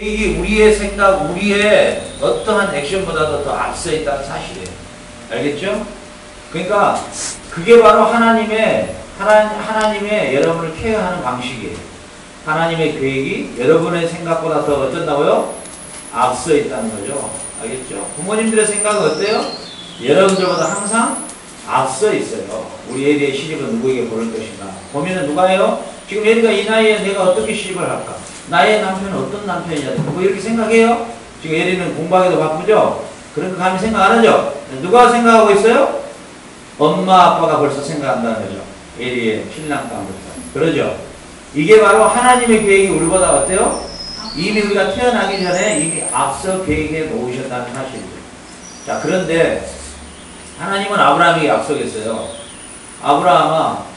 이 우리의 생각, 우리의 어떠한 액션보다도 더 앞서 있다는 사실이에요. 알겠죠? 그러니까 그게 바로 하나님의 여러분을 케어하는 방식이에요. 하나님의 계획이 여러분의 생각보다 더 어쩐다고요? 앞서 있다는 거죠. 알겠죠? 부모님들의 생각은 어때요? 여러분들보다 항상 앞서 있어요. 우리 애리의 시집은 누구에게 고를 것인가? 고민은 누가 해요? 지금 애리가 이 나이에 내가 어떻게 시집을 할까? 나의 남편은 어떤 남편이냐? 뭐 이렇게 생각해요? 지금 애리는 공부하기도 바쁘죠? 그런 거 감히 생각 안 하죠? 누가 생각하고 있어요? 엄마, 아빠가 벌써 생각한다는 거죠. 애리의 신랑 가운데서. 그러죠? 이게 바로 하나님의 계획이 우리보다 어때요? 이미 우리가 태어나기 전에 이미 앞서 계획해 놓으셨다는 사실이죠. 자, 그런데 하나님은 아브라함에게 약속했어요. 아브라함아,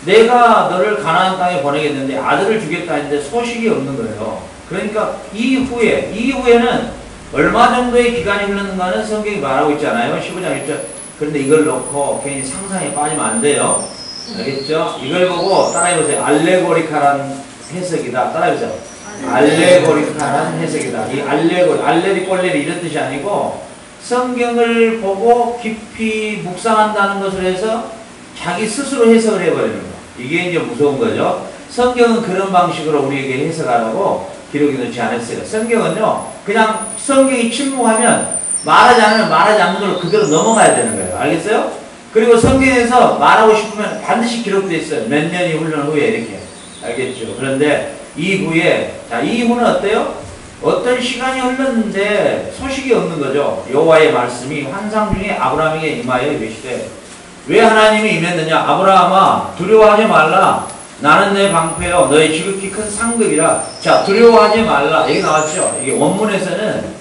내가 너를 가나안 땅에 보내겠는데 아들을 주겠다 했는데 소식이 없는 거예요. 그러니까 이후에는 얼마 정도의 기간이 흐르는가는 성경이 말하고 있잖아요. 15장 1절. 그런데 이걸 놓고 괜히 상상에 빠지면 안 돼요. 알겠죠? 이걸 보고 따라해보세요. 알레고리카란 해석이다. 따라해보세요. 알레고리카란 해석이다. 이 알레리 꼴레리 이런 뜻이 아니고 성경을 보고 깊이 묵상한다는 것을 해서 자기 스스로 해석을 해버리는 거. 이게 이제 무서운 거죠. 성경은 그런 방식으로 우리에게 해석하라고 기록해 놓지 않았어요. 성경은요, 그냥 성경이 침묵하면 말하지 않는 걸로 그대로 넘어가야 되는 거예요. 알겠어요? 그리고 성경에서 말하고 싶으면 반드시 기록되어 있어요. 몇 년이 흐른 후에 이렇게. 알겠죠? 그런데 이후는 어때요? 어떤 시간이 흘렀는데 소식이 없는 거죠. 여호와의 말씀이 환상 중에 아브라함에게 임하여 이르시되, 왜 하나님이 임했느냐? 아브라함아, 두려워하지 말라. 나는 내 방패요 너의 지극히 큰 상급이라. 자, 두려워하지 말라. 여기 나왔죠? 이게 원문에서는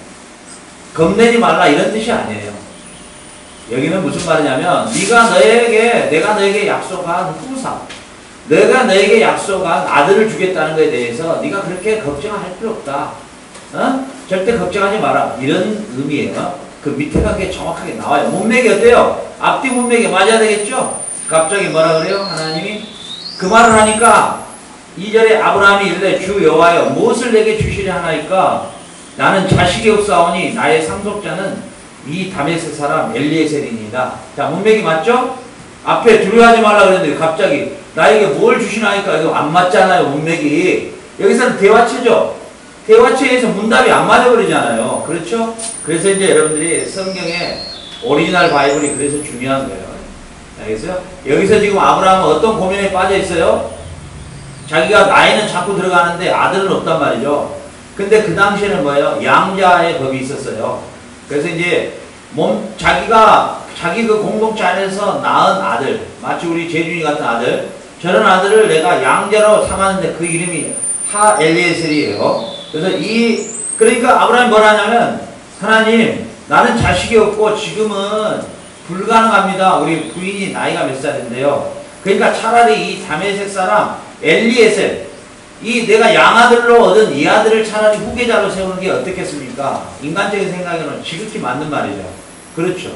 겁내지 말라 이런 뜻이 아니에요. 여기는 무슨 말이냐면 내가 너에게 약속한 후사, 내가 너에게 약속한 아들을 주겠다는 것에 대해서 네가 그렇게 걱정할 필요 없다. 절대 걱정하지 마라. 이런 의미예요. 그 밑에가 그게 정확하게 나와요. 문맥이 어때요? 앞뒤 문맥이 맞아야 되겠죠? 갑자기 뭐라 그래요? 하나님이 그 말을 하니까 2절에 아브라함이 이르되 주 여호와여 무엇을 내게 주시려 하나이까? 나는 자식이 없사오니 나의 상속자는 이 다메섹 사람 엘리에셀이니이다. 자, 문맥이 맞죠? 앞에 두려워하지 말라 그랬는데 갑자기 나에게 뭘 주시나이까? 이거 안 맞잖아요, 문맥이. 여기서는 대화체죠. 대화체에서 문답이 안 맞아버리잖아요. 그렇죠? 그래서 이제 여러분들이 성경의 오리지널 바이블이 그래서 중요한 거예요. 알겠어요? 여기서 지금 아브라함은 어떤 고민에 빠져 있어요? 자기가 나이는 자꾸 들어가는데 아들은 없단 말이죠. 근데 그 당시에는 뭐예요? 양자의 법이 있었어요. 그래서 이제 자기 그 공동체 안에서 낳은 아들, 마치 우리 재준이 같은 아들, 저런 아들을 내가 양자로 삼았는데 그 이름이 하엘리에셀이에요. 그래서 그러니까 아브라함이 뭐라 하냐면, 하나님, 나는 자식이 없고 지금은 불가능합니다. 우리 부인이 나이가 몇 살인데요. 그러니까 차라리 이 다메섹 사람 엘리에셀, 내가 양아들로 얻은 이 아들을 차라리 후계자로 세우는 게 어떻겠습니까? 인간적인 생각에는 지극히 맞는 말이죠. 그렇죠.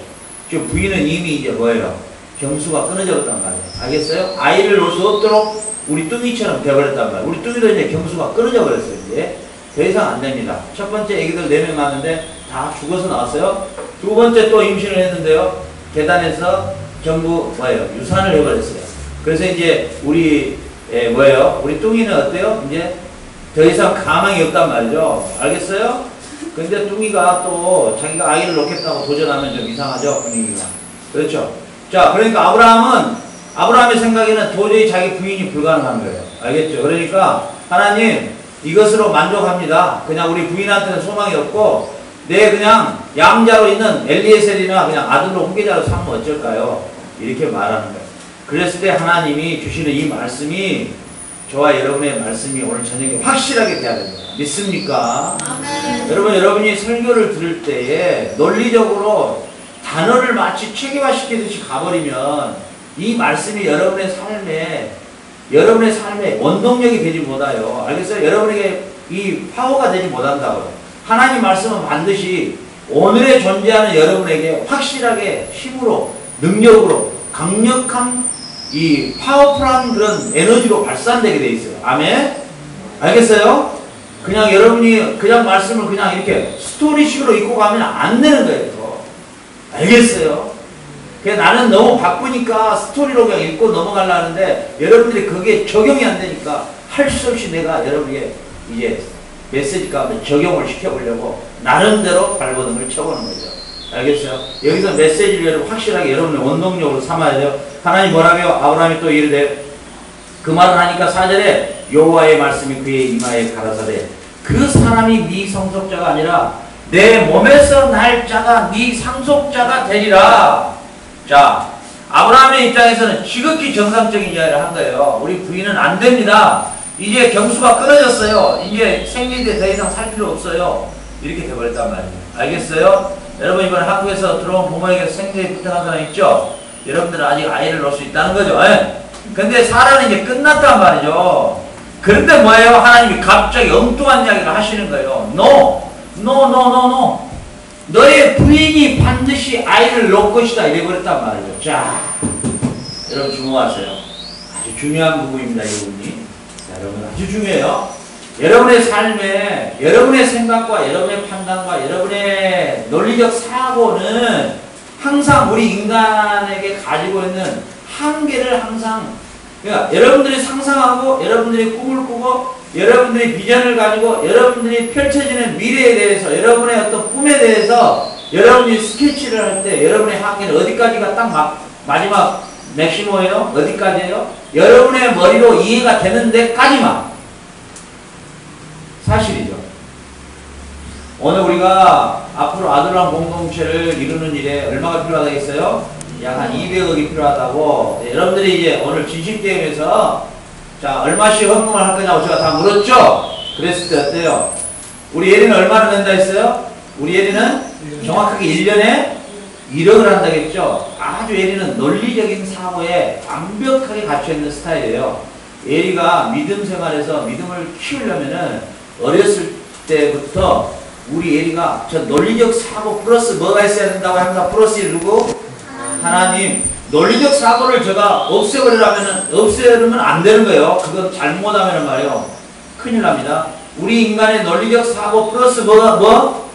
지금 부인은 이미 이제 뭐예요? 경수가 끊어졌단 말이에요. 알겠어요? 아이를 놓을 수 없도록 우리 뚱이처럼 돼버렸단 말이에요. 우리 뚱이도 이제 경수가 끊어져 버렸어요. 이제 더 이상 안 됩니다. 첫 번째 애기들 4명 낳았는데 다 죽어서 나왔어요. 두 번째 또 임신을 했는데요. 계단에서 전부 유산을 해버렸어요. 그래서 이제 우리 뚱이는 어때요? 이제 더 이상 가망이 없단 말이죠. 알겠어요? 근데 뚱이가 또 자기가 아이를 놓겠다고 도전하면 좀 이상하죠, 분위기가. 그렇죠? 자, 그러니까 아브라함의 생각에는 도저히 자기 부인이 불가능한 거예요. 알겠죠? 그러니까 하나님, 이것으로 만족합니다. 그냥 우리 부인한테는 소망이 없고 그냥 양자로 있는 엘리에셀이나 그냥 아들로 후계자로 삼으면 어쩔까요? 이렇게 말하는 거예요. 그랬을 때 하나님이 주시는 이 말씀이 저와 여러분의 말씀이 오늘 저녁에 확실하게 돼야 됩니다. 믿습니까? 아멘. 여러분이 설교를 들을 때에 논리적으로 단어를 마치 체계화시키듯이 가버리면 이 말씀이 여러분의 삶에 원동력이 되지 못해요. 알겠어요? 여러분에게 이 파워가 되지 못한다고요. 하나님 말씀은 반드시 오늘에 존재하는 여러분에게 확실하게 힘으로, 능력으로, 강력한 이 파워풀한 그런 에너지로 발산되게 돼 있어요. 아멘? 알겠어요? 그냥 여러분이 그냥 말씀을 그냥 이렇게 스토리식으로 읽고 가면 안 되는 거예요. 알겠어요? 나는 너무 바쁘니까 스토리로 그냥 읽고 넘어가려는데 여러분들이 그게 적용이 안 되니까 할 수 없이 내가 여러분에게 이제 메시지 가운데 적용을 시켜보려고 나름대로 발버둥을 쳐보는 거죠. 알겠어요? 여기서 메시지를 여러분 확실하게 여러분의 원동력으로 삼아야 돼요. 하나님 뭐라고요? 아브라함이 또 이르되 그 말을 하니까 4절에 여호와의 말씀이 그의 이마에 가라사대 그 사람이 네 상속자가 아니라 내 몸에서 날 자가 네 상속자가 되리라. 자, 아브라함의 입장에서는 지극히 정상적인 이야기를 한 거예요. 우리 부인은 안 됩니다. 이제 경수가 끊어졌어요. 이제 생리대 더 이상 살 필요 없어요. 이렇게 돼버렸단 말이에요. 알겠어요? 여러분 이번에 한국에서 들어온 부모에게 생리대 부탁한 사람 있죠? 여러분들은 아직 아이를 낳을 수 있다는 거죠. 예? 근데 사람은 이제 끝났단 말이죠. 그런데 뭐예요? 하나님이 갑자기 엉뚱한 이야기를 하시는 거예요. No! No, no, no, no. 너의 부인이 반드시 아이를 낳을 것이다. 이래버렸단 말이죠. 자, 여러분 주목하세요. 아주 중요한 부분입니다. 이 부분이. 자, 여러분 아주 중요해요. 여러분의 삶에 여러분의 생각과 여러분의 판단과 여러분의 논리적 사고는 항상 우리 인간에게 가지고 있는 한계를 항상 그러니까 여러분들이 상상하고 여러분들이 꿈을 꾸고 여러분들이 비전을 가지고 여러분들이 펼쳐지는 미래에 대해서 여러분의 어떤 꿈에 대해서 여러분이 스케치를 할 때 여러분의 한계는 어디까지가 딱 마지막 맥시모예요? 어디까지예요? 여러분의 머리로 이해가 되는 데까지만 사실이죠. 오늘 우리가 앞으로 아들랑 공동체를 이루는 일에 얼마가 필요하다겠어요? 약 한 200억이 필요하다고. 네, 여러분들이 이제 오늘 진실게임에서 자 얼마씩 헌금을 할 거냐고 제가 다 물었죠? 그랬을 때 어때요? 우리 예리는 얼마를 낸다 했어요? 우리 예리는 정확하게 1년에 1억을 한다겠죠? 아주 예리는 논리적인 사고에 완벽하게 갇혀있는 스타일이에요. 예리가 믿음 생활에서 믿음을 키우려면은 어렸을 때부터 우리 예리가 저 논리적 사고 플러스 뭐가 있어야 된다고 항상 플러스를 누르고 하나님 논리적 사고를 제가 없애버리면 안 되는 거예요. 그건 잘못하면 말이에요. 큰일 납니다. 우리 인간의 논리적 사고 플러스 뭐?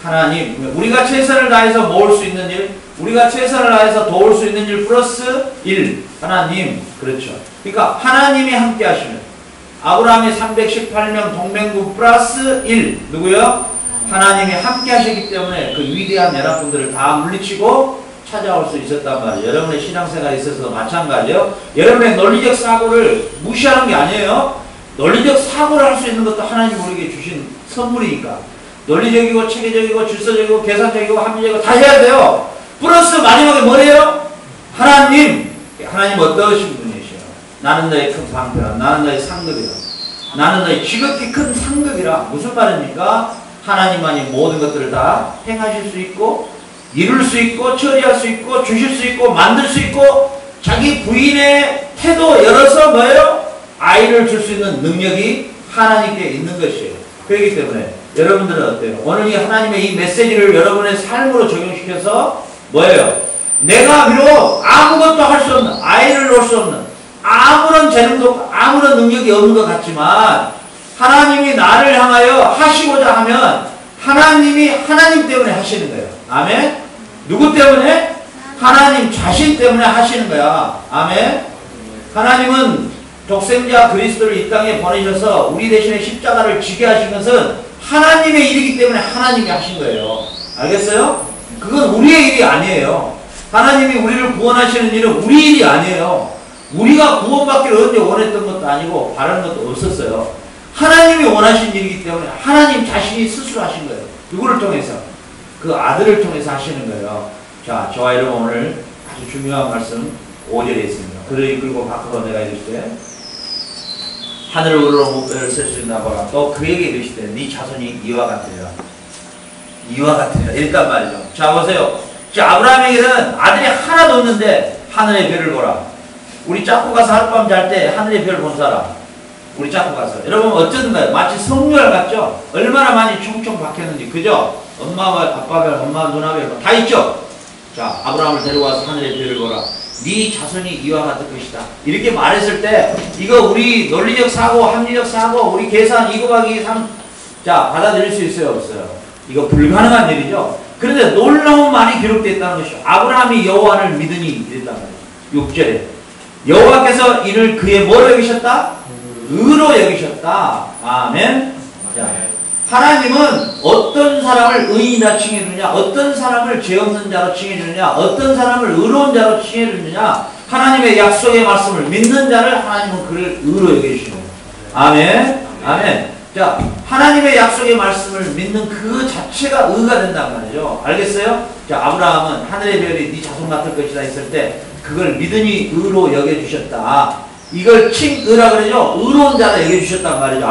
하나님. 우리가 최선을 다해서 모을 수 있는 일, 우리가 최선을 다해서 도울 수 있는 일 플러스 1. 하나님. 그렇죠. 그러니까 하나님이 함께 하시는 아브라함의 318명 동맹군 플러스 1. 누구요? 하나님이 함께 하시기 때문에 그 위대한 연합군들을 다 물리치고 찾아올 수 있었단 말이에요. 여러분의 신앙생활에 있어서도 마찬가지예요. 여러분의 논리적 사고를 무시하는 게 아니에요. 논리적 사고를 할 수 있는 것도 하나님 우리에게 주신 선물이니까 논리적이고 체계적이고 질서적이고 계산적이고 합리적이고 다 해야 돼요. 플러스 마지막에 뭐래요? 하나님. 하나님 어떠신 분이시여? 나는 너의 큰 방패라. 나는 너의 상급이라. 나는 너의 지극히 큰 상급이라. 무슨 말입니까? 하나님만이 모든 것들을 다 행하실 수 있고 이룰 수 있고 처리할 수 있고 주실 수 있고 만들 수 있고 자기 부인의 태도 열어서 뭐예요? 아이를 줄 수 있는 능력이 하나님께 있는 것이에요. 그렇기 때문에 여러분들은 어때요? 오늘 이 하나님의 이 메시지를 여러분의 삶으로 적용시켜서 뭐예요? 내가 비록 아무것도 할 수 없는 아이를 놓을 수 없는 아무런 재능도 아무런 능력이 없는 것 같지만 하나님이 나를 향하여 하시고자 하면 하나님이 하나님 때문에 하시는 거예요. 아멘? 누구 때문에? 하나님 자신 때문에 하시는 거야. 아멘? 하나님은 독생자 그리스도를 이 땅에 보내셔서 우리 대신에 십자가를 지게 하신 것은 하나님의 일이기 때문에 하나님이 하신 거예요. 알겠어요? 그건 우리의 일이 아니에요. 하나님이 우리를 구원하시는 일은 우리 일이 아니에요. 우리가 구원받기를 언제 원했던 것도 아니고 바라는 것도 없었어요. 하나님이 원하신 일이기 때문에 하나님 자신이 스스로 하신 거예요. 누구를 통해서? 그 아들을 통해서 하시는 거예요. 자, 저와 여러분 오늘 아주 중요한 말씀 5절에 있습니다. 그를 이끌고 바꾸고 내가 이르시되 하늘을 우러러 목배를 쓸 수 있나 보라. 또 그에게 이르시되 네 자손이 이와 같으리라. 이와 같으리라. 이랬단 말이죠. 자, 보세요. 자, 아브라함에게는 아들이 하나도 없는데 하늘의 별을 보라. 우리 짝고 가서 하룻밤 잘 때 하늘의 별 본 사람. 우리 짝고 가서. 여러분 어쩌든가요? 마치 성묘할 같죠? 얼마나 많이 총총 박혔는지. 그죠? 엄마와 아빠별, 엄마 누나별 다 있죠? 자, 아브라함을 데리고 와서 하늘의 별을 보라. 네 자손이 이와 같을 것이다. 이렇게 말했을 때 이거 우리 논리적 사고, 합리적 사고, 우리 계산 2 곱하기 3 자 받아들일 수 있어요, 없어요? 이거 불가능한 일이죠. 그런데 놀라운 말이 기록되어 있다는 것이죠. 아브라함이 여호와를 믿으니 이랬단 말이에요. 6절에 여호와께서 이를 그의 뭐로 여기셨다? 의로 여기셨다. 아멘. 자, 하나님은 어떤 사람을 의인이라 칭해주느냐, 어떤 사람을 죄 없는 자로 칭해주느냐, 어떤 사람을 의로운 자로 칭해주느냐, 하나님의 약속의 말씀을 믿는 자를 하나님은 그를 의로 여기시는 거예요. 아멘. 아멘. 자, 하나님의 약속의 말씀을 믿는 그 자체가 의가 된단 말이죠. 알겠어요? 자, 아브라함은 하늘의 별이 네 자손 같을 것이다 했을 때 그걸 믿으니 의로 여겨주셨다. 이걸 칭의라 그러죠. 의로운 자로 여겨주셨단 말이죠.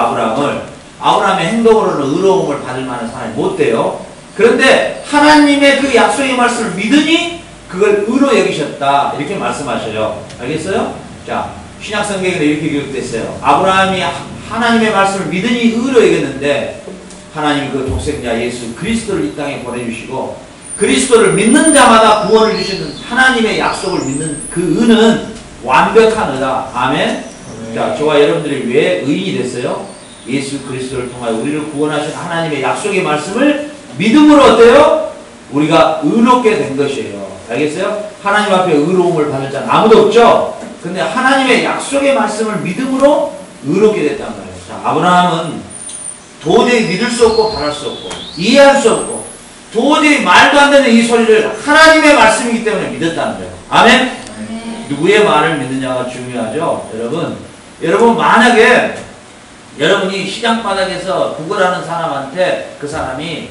아브라함의 행동으로는 의로움을 받을 만한 사람이 못 돼요. 그런데 하나님의 그 약속의 말씀을 믿으니 그걸 의로 여기셨다. 이렇게 말씀하셔요. 알겠어요? 자, 신약성경에는 이렇게 기록됐어요. 아브라함이 하나님의 말씀을 믿으니 의로 여겼는데 하나님이 그 독생자 예수 그리스도를 이 땅에 보내주시고 그리스도를 믿는 자마다 구원을 주시는 하나님의 약속을 믿는 그 의는 완벽한 의다. 아멘. 자, 저와 여러분들이 왜 의인이 됐어요? 예수 그리스도를 통하여 우리를 구원하신 하나님의 약속의 말씀을 믿음으로 어때요? 우리가 의롭게 된 것이에요. 알겠어요? 하나님 앞에 의로움을 받을 자는 아무도 없죠? 근데 하나님의 약속의 말씀을 믿음으로 의롭게 됐단 말이에요. 자, 아브라함은 도저히 믿을 수 없고 바랄 수 없고 이해할 수 없고 도저히 말도 안 되는 이 소리를 하나님의 말씀이기 때문에 믿었다는 거예요. 아멘? 누구의 말을 믿느냐가 중요하죠. 여러분 만약에 여러분이 시장 바닥에서 구걸하는 사람한테 그 사람이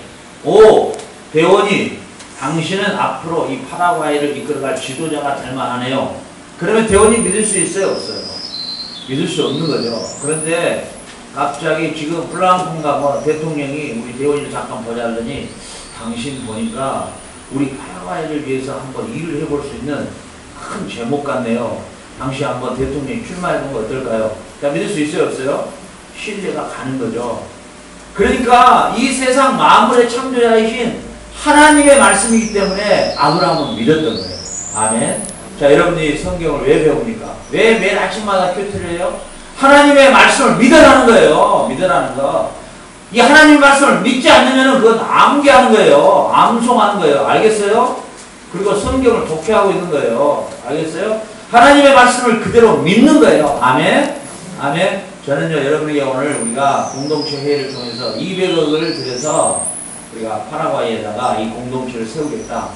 대원이 당신은 앞으로 이 파라과이를 이끌어갈 지도자가 될 만하네요. 그러면 대원이 믿을 수 있어요, 없어요? 믿을 수 없는 거죠. 그런데 갑자기 지금 블랑콘가 뭐 대통령이 우리 대원이를 잠깐 보자 하더니 당신 보니까 우리 파라과이를 위해서 한번 일을 해볼 수 있는 큰 제목 같네요. 당시 한번 대통령이 출마해보면 어떨까요? 자, 믿을 수 있어요, 없어요? 신뢰가 가는 거죠. 그러니까 이 세상 만물의 창조자이신 하나님의 말씀이기 때문에 아브라함은 믿었던 거예요. 아멘. 자, 여러분이 성경을 왜 배웁니까? 왜 매일 아침마다 큐티를 해요? 하나님의 말씀을 믿으라는 거예요. 믿으라는 거. 이 하나님의 말씀을 믿지 않으면 그건 암기하는 거예요. 암송하는 거예요. 알겠어요? 그리고 성경을 독해하고 있는 거예요. 알겠어요? 하나님의 말씀을 그대로 믿는 거예요. 아멘. 아멘. 저는요, 여러분에게 오늘 우리가 공동체 회의를 통해서 200억을 들여서 우리가 파라과이에다가 이 공동체를 세우겠다.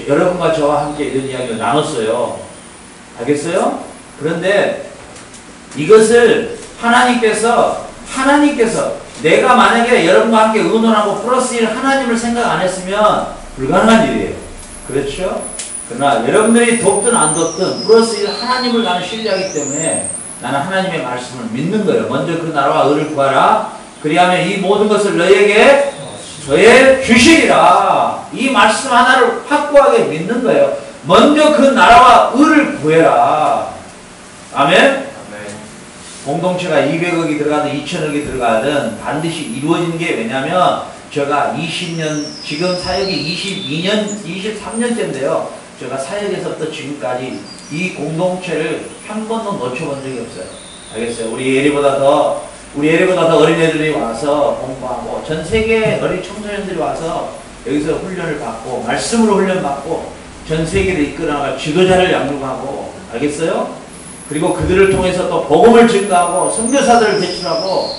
여러분과 저와 함께 이런 이야기를 나눴어요. 알겠어요? 그런데 이것을 하나님께서 내가 만약에 여러분과 함께 의논하고 플러스 1 하나님을 생각 안 했으면 불가능한 일이에요. 그렇죠? 그러나 여러분들이 돕든 안 돕든 플러스 1 하나님을 나는 신뢰하기 때문에 나는 하나님의 말씀을 믿는 거예요. 먼저 그 나라와 의를 구하라. 그리하면 이 모든 것을 너희에게 더해 주시리라. 이 말씀 하나를 확고하게 믿는 거예요. 먼저 그 나라와 의를 구해라. 아멘? 공동체가 200억이 들어가든 2000억이 들어가든 반드시 이루어지는 게 왜냐면 제가 20년, 지금 사역이 23년째인데요. 제가 사역에서부터 지금까지 이 공동체를 한 번도 놓쳐본 적이 없어요. 알겠어요? 우리 예리보다 더 어린애들이 와서 공부하고 전 세계 어린 청소년들이 와서 여기서 훈련을 받고 말씀으로 훈련받고 전 세계를 이끌어나갈 지도자를 양육하고 알겠어요? 그리고 그들을 통해서 또 복음을 증거하고 선교사들을 배출하고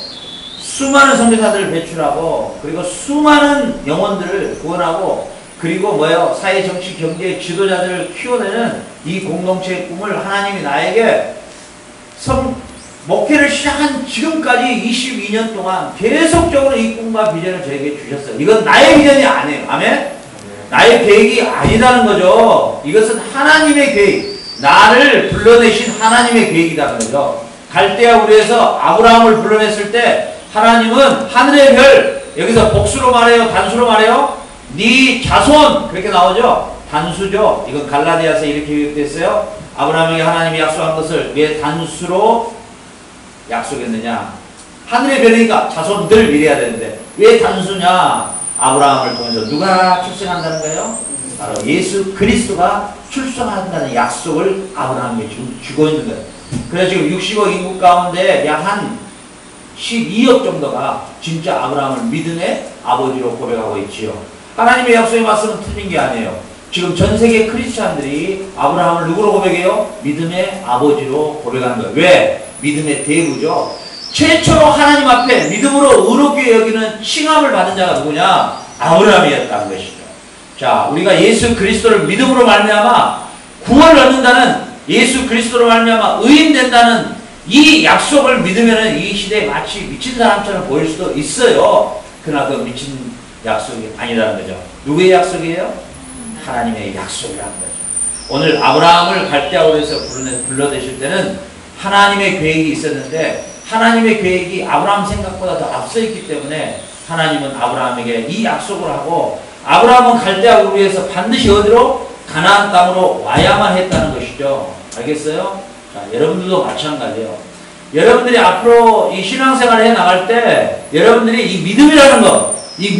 수많은 선교사들을 배출하고 그리고 수많은 영혼들을 구원하고 그리고 사회, 정치, 경제 지도자들을 키워내는 이 공동체의 꿈을 하나님이 나에게 목회를 시작한 지금까지 22년 동안 계속적으로 이 꿈과 비전을 저에게 주셨어요. 이건 나의 비전이 아니에요. 아멘? 나의 계획이 아니라는 거죠. 이것은 하나님의 계획. 나를 불러내신 하나님의 계획이라는 거죠. 갈대아 우르에서 아브라함을 불러냈을 때 하나님은 하늘의 별, 여기서 복수로 말해요? 단수로 말해요? 네 자손 그렇게 나오죠? 단수죠. 이건 갈라디아서 이렇게 기록됐어요. 아브라함에게 하나님이 약속한 것을 왜 단수로 약속했느냐? 하늘의 별이니까 자손들 이래야 되는데 왜 단수냐? 아브라함을 통해서 누가 출생한다는 거예요? 바로 예수 그리스도가 출생한다는 약속을 아브라함에게 주고 있는 거예요. 그래서 지금 60억 인구 가운데 약 한 12억 정도가 진짜 아브라함을 믿음의 아버지로 고백하고 있지요. 하나님의 약속의 말씀은 틀린 게 아니에요. 지금 전 세계 크리스찬들이 아브라함을 누구로 고백해요? 믿음의 아버지로 고백하는 거예요. 왜? 믿음의 대부죠. 최초로 하나님 앞에 믿음으로 의롭게 여기는 칭함을 받은 자가 누구냐? 아브라함이었다는 것이죠. 자, 우리가 예수 그리스도를 믿음으로 말미암아 구원을 얻는다는, 예수 그리스도로 말미암아 의인된다는 이 약속을 믿으면은 이 시대에 마치 미친 사람처럼 보일 수도 있어요. 그러나 그 미친 약속이 아니라는 거죠. 누구의 약속이에요? 하나님의 약속이라는 거죠. 오늘 아브라함을 갈대아우르에서 불러대실 때는 하나님의 계획이 있었는데 하나님의 계획이 아브라함 생각보다 더 앞서 있기 때문에 하나님은 아브라함에게 이 약속을 하고, 아브라함은 갈대아우르에서 반드시 어디로? 가나안 땅으로 와야만 했다는 것이죠. 알겠어요? 자, 여러분들도 마찬가지예요. 여러분들이 앞으로 이 신앙생활을 해 나갈 때 여러분들이 이 믿음이라는 것, 이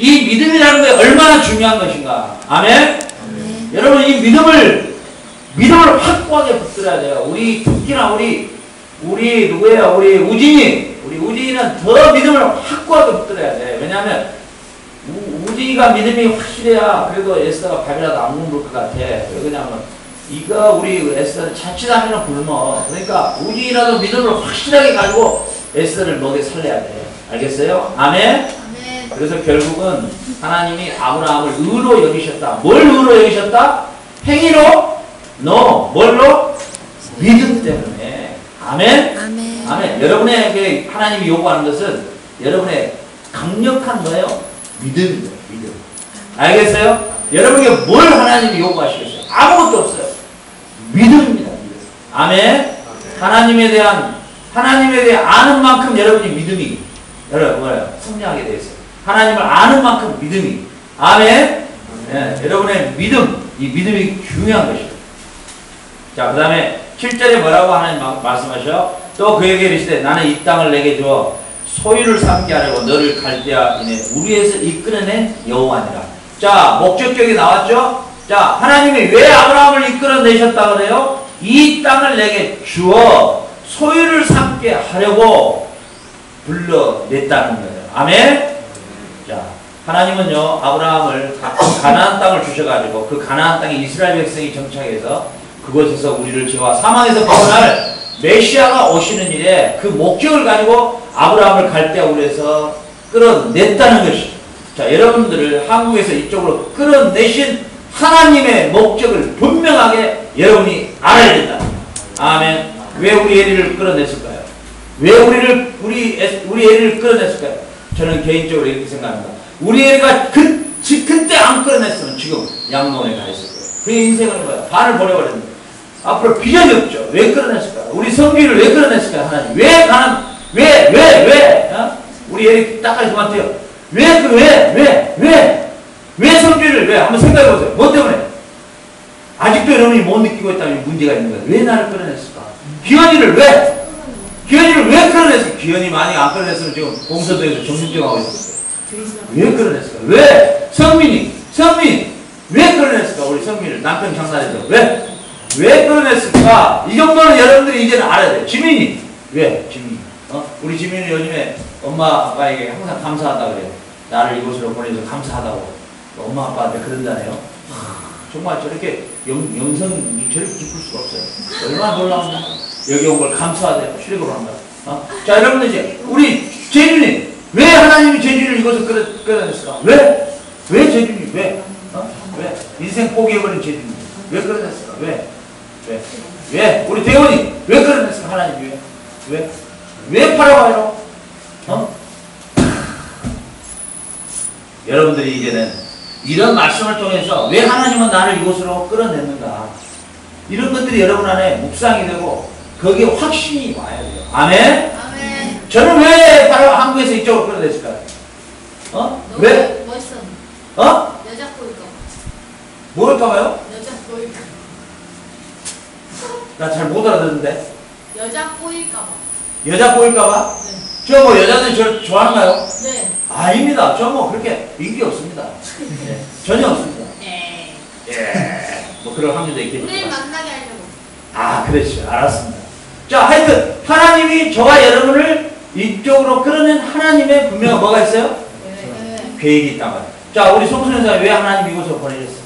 믿음이라는 게 얼마나 중요한 것인가. 아멘? 여러분, 이 믿음을 확고하게 붙들어야 돼요. 특히나 우리 누구예요? 우리 우진이는 더 믿음을 확고하게 붙들어야 돼. 왜냐하면 우진이가 믿음이 확실해야 그래도 에스더가 밥이라도 안 굶을 것 같아. 왜 그러냐면 이거 우리 에스더는 자칫하면 굶어. 그러니까 우진이라도 믿음을 확실하게 가지고 에스더를 먹여 살려야 돼. 알겠어요? 아멘? 그래서 결국은 하나님이 아브라함을 의로 여기셨다. 뭘 의로 여기셨다? 행위로? 뭘로? 믿음 때문에. 아멘? 아멘. 여러분에게 하나님이 요구하는 것은 여러분의 강력한 거예요? 믿음이에요. 믿음. 알겠어요? 여러분에게 뭘 하나님이 요구하시겠어요? 아무것도 없어요. 믿음입니다. 믿음. 아멘? 하나님에 대해 아는 만큼 여러분이 믿음이 승리하게 되어 있어요. 하나님을 아는 만큼 믿음이. 아멘? 네, 여러분의 이 믿음이 중요한 것이죠. 자, 그 다음에 7절에 뭐라고 하나님 말씀하셔? 또 그에게 이르시되 나는 이 땅을 내게 주어 소유를 삼게 하려고 너를 갈대아인에 우리에서 이끌어낸 여호와니라. 자, 목적격이 나왔죠? 자, 하나님이 왜 아브라함을 이끌어내셨다 그래요? 이 땅을 내게 주어 소유를 삼게 하려고 불러냈다는 거예요. 아멘? 자, 하나님은요, 아브라함을 가나안 땅을 주셔가지고 그 가나안 땅에 이스라엘 백성이 정착해서 그곳에서 우리를 죄와 사망에서 벗어날 메시아가 오시는 일에 그 목적을 가지고 아브라함을 갈대아우르에서 끌어냈다는 것이죠. 자, 여러분들을 한국에서 이쪽으로 끌어내신 하나님의 목적을 분명하게 여러분이 알아야 된다. 아멘. 왜 우리 애리를 끌어냈을까요? 왜 우리 애리를 끌어냈을까요? 저는 개인적으로 이렇게 생각합니다. 우리 애리가 그때 안 끌어냈으면 지금 양로원에 가 있을 거예요. 그 인생을 뭐야? 반을 보내버렸는데 앞으로 비전이 없죠. 왜 끌어냈을까요? 우리 성비를 왜 끌어냈을까요? 하나님. 왜? 어? 우리 애리 딱까지 그만둬요. 왜 성비를 왜? 한번 생각해보세요. 뭐 때문에? 아직도 여러분이 못 느끼고 있다면 문제가 있는 거예요. 왜 나를 끌어냈을까? 기현이를 왜 끌어냈을까? 기현이 많이 안 끌어냈으면 지금 공서도에서 정신병 하고 있었어요. 왜 끌어냈을까? 왜? 성민 왜 끌어냈을까? 우리 성민을 남편 장난해서 왜 끌어냈을까? 이 정도는 여러분들이 이제는 알아야 돼요. 지민이 우리 지민이 요즘에 엄마 아빠에게 항상 감사하다 그래요. 나를 이곳으로 보내줘서 감사하다고 엄마 아빠한테 그런다네요. 정말 저렇게 영성이 저렇게 기쁠 수가 없어요. 얼마나 놀라운가. 여기 온 걸 감사하대요. 출애굽을 한다. 자, 여러분들 이제 우리 재준이 왜 하나님이 재준이를 이곳을 끌어냈을까? 왜 재준이 왜 인생 포기해버린 재준이 왜 끌어냈을까? 왜 우리 대원이 왜 끌어냈을까? 하나님이 왜 팔아와요? 여러분들이 이제는 이런 말씀을 통해서 왜 하나님은 나를 이곳으로 끌어냈는가, 이런 것들이 여러분 안에 묵상이 되고 거기에 확신이 와야 돼요. 아멘? 아멘. 저는 왜 바로 한국에서 이쪽으로 끌어냈을까요? 왜? 멋있어. 여자 보일까? 모를까봐요? 여자 보일까? 나 잘 못 알아듣는데. 여자 보일까봐. 여자 보일까봐? 네. 저 뭐 여자들 저 좋아하는가요? 네. 아닙니다. 저 뭐 그렇게 인기 없습니다. 네. 전혀 없습니다. 네. 예, 뭐 그럴 확률도 우리를 있겠지만. 만나게 하려고. 아, 그렇죠. 알았습니다. 자, 하여튼 하나님이 저와 여러분을 이쪽으로 끌어낸 하나님의 분명 뭐가 있어요? 네. 계획이 있단 말이에요. 자, 우리 송순현사 왜 하나님 이곳으로 보내셨을까?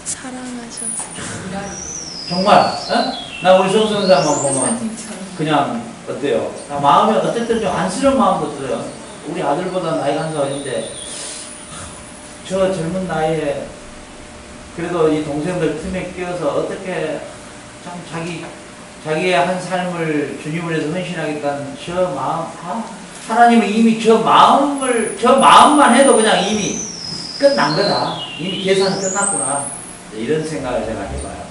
사랑하셔서. 정말, 어? 나 우리 송순현사만 보면 그냥 어때요? 나 마음이 어쨌든 좀 안쓰러운 마음도 들어요. 우리 아들보다 나이가 한 살 어린데 저 젊은 나이에 그래도 이 동생들 틈에 끼어서 어떻게 참 자기의 한 삶을 주님을 위해서 헌신하겠다는 저 마음, 하나님은 이미 저 마음만 해도 그냥 이미 끝난 거다. 이미 계산은 끝났구나. 이런 생각을 제가 해봐요.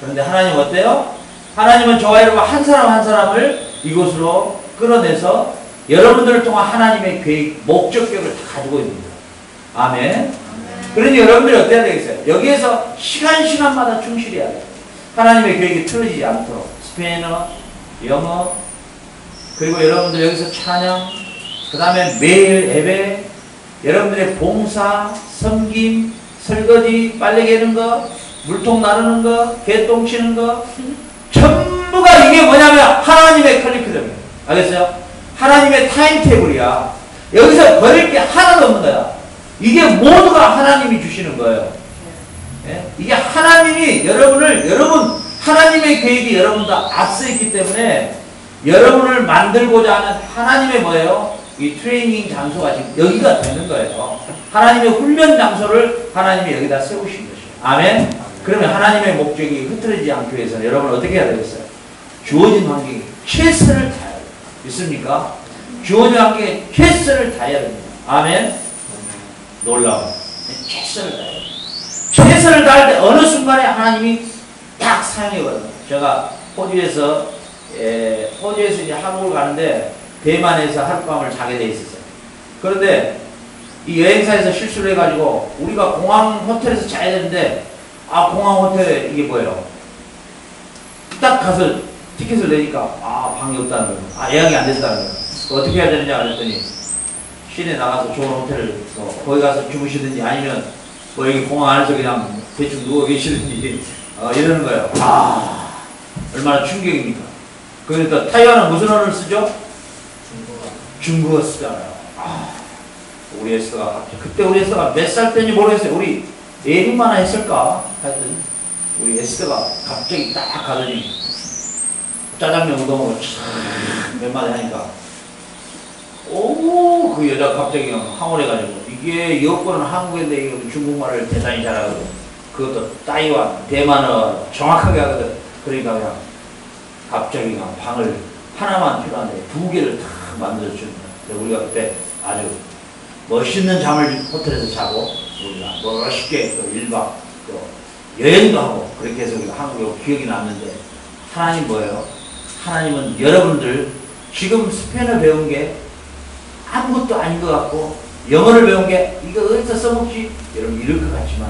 그런데 하나님 어때요? 하나님은 저와 여러분 한 사람 한 사람을 이곳으로 끌어내서 여러분들을 통한 하나님의 계획, 목적격을 가지고 있습니다. 아멘. 그러니 여러분들이 어때야 되겠어요? 여기에서 시간마다 충실해야 돼요. 하나님의 계획이 틀어지지 않도록. 스페인어, 영어, 그리고 여러분들 여기서 찬양, 그 다음에 매일 예배, 여러분들의 봉사, 섬김, 설거지, 빨래 개는 거, 물통 나르는 거, 개똥 치는 거, 전부가 이게 뭐냐면 하나님의 커리큘럼이에요. 알겠어요? 하나님의 타임테이블이야. 여기서 버릴 게 하나도 없는 거야. 이게 모두가 하나님이 주시는 거예요. 예? 이게 하나님이 여러분 하나님의 계획이 여러분보다 앞서 있기 때문에 여러분을 만들고자 하는 하나님의 뭐예요? 이 트레이닝 장소가 지금 여기가 되는 거예요. 하나님의 훈련 장소를 하나님이 여기다 세우신 것이에요. 아멘? 그러면 하나님의 목적이 흐트러지지 않기 위해서는 여러분 어떻게 해야 되겠어요? 주어진 환경에 최선을 다해야 돼요. 있습니까? 주어진 환경에 최선을 다해야 됩니다. 아멘? 놀라워요. 최선을 다해야 돼요. 최선을 다할 때 어느 순간에 하나님이 딱 사용해버려요. 제가 호주에서 이제 한국을 가는데 대만에서 하룻밤을 자게 돼 있었어요. 그런데 이 여행사에서 실수를 해가지고 우리가 공항 호텔에서 자야 되는데 공항 호텔에 이게 뭐예요? 딱 가서 티켓을 내니까 방이 없다는 거예요. 예약이 안 됐다는 거예요. 어떻게 해야 되느냐 그랬더니 시내 나가서 좋은 호텔을 거기 가서 주무시든지 아니면 뭐 여기 공항 안에서 그냥 대충 누워 계시든지 이러는 거예요. 얼마나 충격입니까? 그러니까 타이완은 무슨 언어를 쓰죠? 중국어 쓰잖아요. 우리 에스더가 갑자기 그때 우리 에스더가 몇 살 때인지 모르겠어요. 우리 예능만 했을까? 하여튼 우리 에스더가 갑자기 딱 가더니 짜장면 우동을 몇 마디 하니까 그 여자가 갑자기 황홀해가지고 이게 여권은 한국인데 중국말을 대단히 잘하거든. 그것도 타이완, 대만어 정확하게 하거든. 그러니까 그냥 갑자기 그냥 방을 하나만 필요한데 2개를 다 만들어줍니다. 우리가 그때 아주 멋있는 잠을 호텔에서 자고 우리가 멋있게 또 1박 또 여행도 하고 그렇게 해서 우리가 한국에 오고 기억이 남는데 하나님 뭐예요? 하나님은 여러분들 지금 스페인어 배운 게 아무것도 아닌 것 같고 영어를 배운 게 이거 어디서 써먹지? 여러분 이럴 것 같지만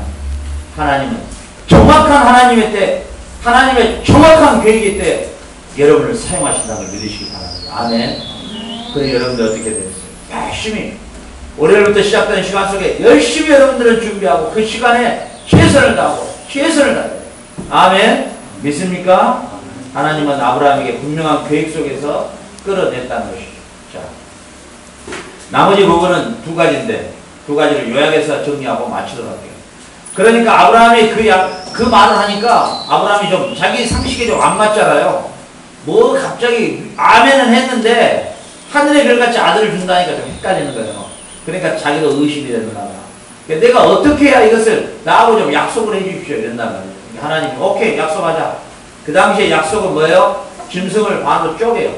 하나님은 정확한 하나님의 때 하나님의 정확한 계획의 때 여러분을 사용하신다는 걸 믿으시기 바랍니다. 아멘. 그래서 여러분들 어떻게 되겠어요? 열심히 월요일부터 시작되는 시간 속에 열심히 여러분들을 준비하고 그 시간에 최선을 다하고 최선을 다해요. 아멘. 믿습니까? 하나님은 아브라함에게 분명한 계획 속에서 끌어냈다는 것이죠. 자, 나머지 부분은 2가지인데 2가지를 요약해서 정리하고 마치도록 할게요. 그러니까 아브라함이 그 말을 하니까 아브라함이 좀 자기 상식에 좀 안 맞잖아요. 뭐 갑자기 아멘은 했는데 하늘의 별같이 아들을 준다니까 좀 헷갈리는 거예요. 그러니까 자기도 의심이 되는 거야. 내가 어떻게 해야 이것을 나하고 좀 약속을 해 주십시오 이런단 말이에요. 하나님이 오케이 약속하자. 그 당시에 약속은 뭐예요? 짐승을 반으로 쪼개요.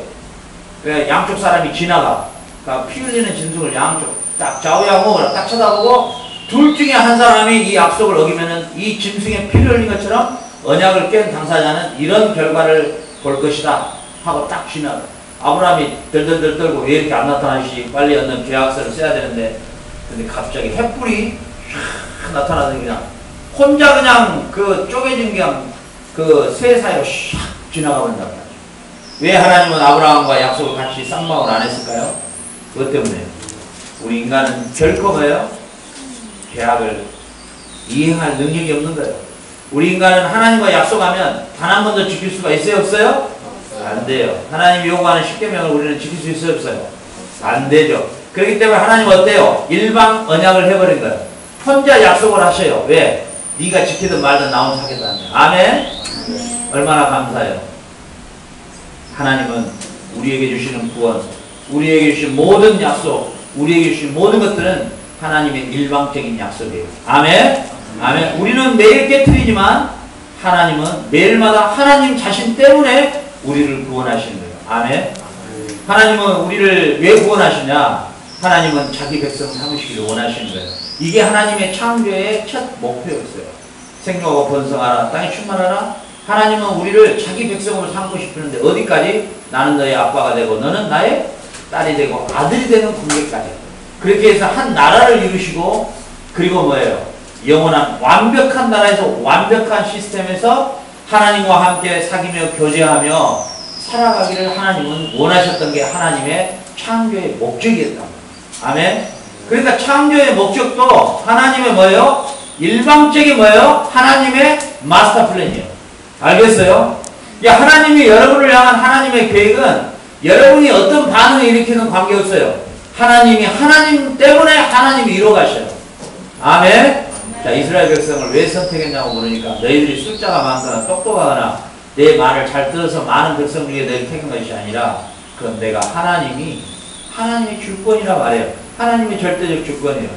양쪽 사람이 지나가. 그러니까 피 흘리는 짐승을 양쪽 딱 좌우양으로 딱 쳐다보고 둘 중에 한 사람이 이 약속을 어기면은 이 짐승의 피를 흘린 것처럼 언약을 깬 당사자는 이런 결과를 볼 것이다 하고 딱 지나가. 아브라함이 덜덜덜 떨고 왜 이렇게 안 나타나시 빨리 얻는 계약서를 써야 되는데 근데 갑자기 횃불이 샥 나타나더니 그냥 혼자 그냥 그 쪼개진 그냥 그 새 사이로 샥 지나가 버린단 말이죠. 왜 하나님은 아브라함과 약속을 같이 쌍방울 안 했을까요? 그것 때문에 우리 인간은 결코 뭐예요? 계약을 이행할 능력이 없는 거예요. 우리 인간은 하나님과 약속하면 단 한 번도 지킬 수가 있어요, 없어요? 안 돼요. 하나님이 요구하는 십계명을 우리는 지킬 수 있어요, 없어요? 안 되죠. 그렇기 때문에 하나님은 어때요? 일방 언약을 해버린 거예요. 혼자 약속을 하셔요. 왜? 네가 지키든 말든 나 혼자 하겠다는 거예요. 아멘? 얼마나 감사해요. 하나님은 우리에게 주시는 구원, 우리에게 주신 모든 약속, 우리에게 주신 모든 것들은 하나님의 일방적인 약속이에요. 아멘? 아멘. 우리는 매일 깨트리지만 하나님은 매일마다 하나님 자신 때문에 우리를 구원하시는 거예요. 아멘. 하나님은 우리를 왜 구원하시냐? 하나님은 자기 백성 삼으시기를 원하시는 거예요. 이게 하나님의 창조의 첫 목표였어요. 생명하고 번성하라, 땅에 충만하라. 하나님은 우리를 자기 백성으로 삼고 싶으는데 어디까지? 나는 너의 아빠가 되고 너는 나의 딸이 되고 아들이 되는 관계까지. 그렇게 해서 한 나라를 이루시고, 그리고 뭐예요? 영원한 완벽한 나라에서 완벽한 시스템에서 하나님과 함께 사귀며 교제하며 살아가기를 하나님은 원하셨던 게 하나님의 창조의 목적이었다. 아멘. 그러니까 창조의 목적도 하나님의 뭐예요? 일방적인 뭐예요? 하나님의 마스터 플랜이에요. 알겠어요? 하나님이 여러분을 향한 하나님의 계획은 여러분이 어떤 반응을 일으키는 관계없어요. 하나님이 하나님 때문에 하나님이 이루어가셔요. 아멘. 자, 이스라엘 백성을 왜 선택했냐고 물으니까 너희들이 숫자가 많거나 똑똑하거나 내 말을 잘 들어서 많은 백성 중에 너희를 택한 것이 아니라 그건 내가 하나님의 주권이라 말해요. 하나님의 절대적 주권이에요.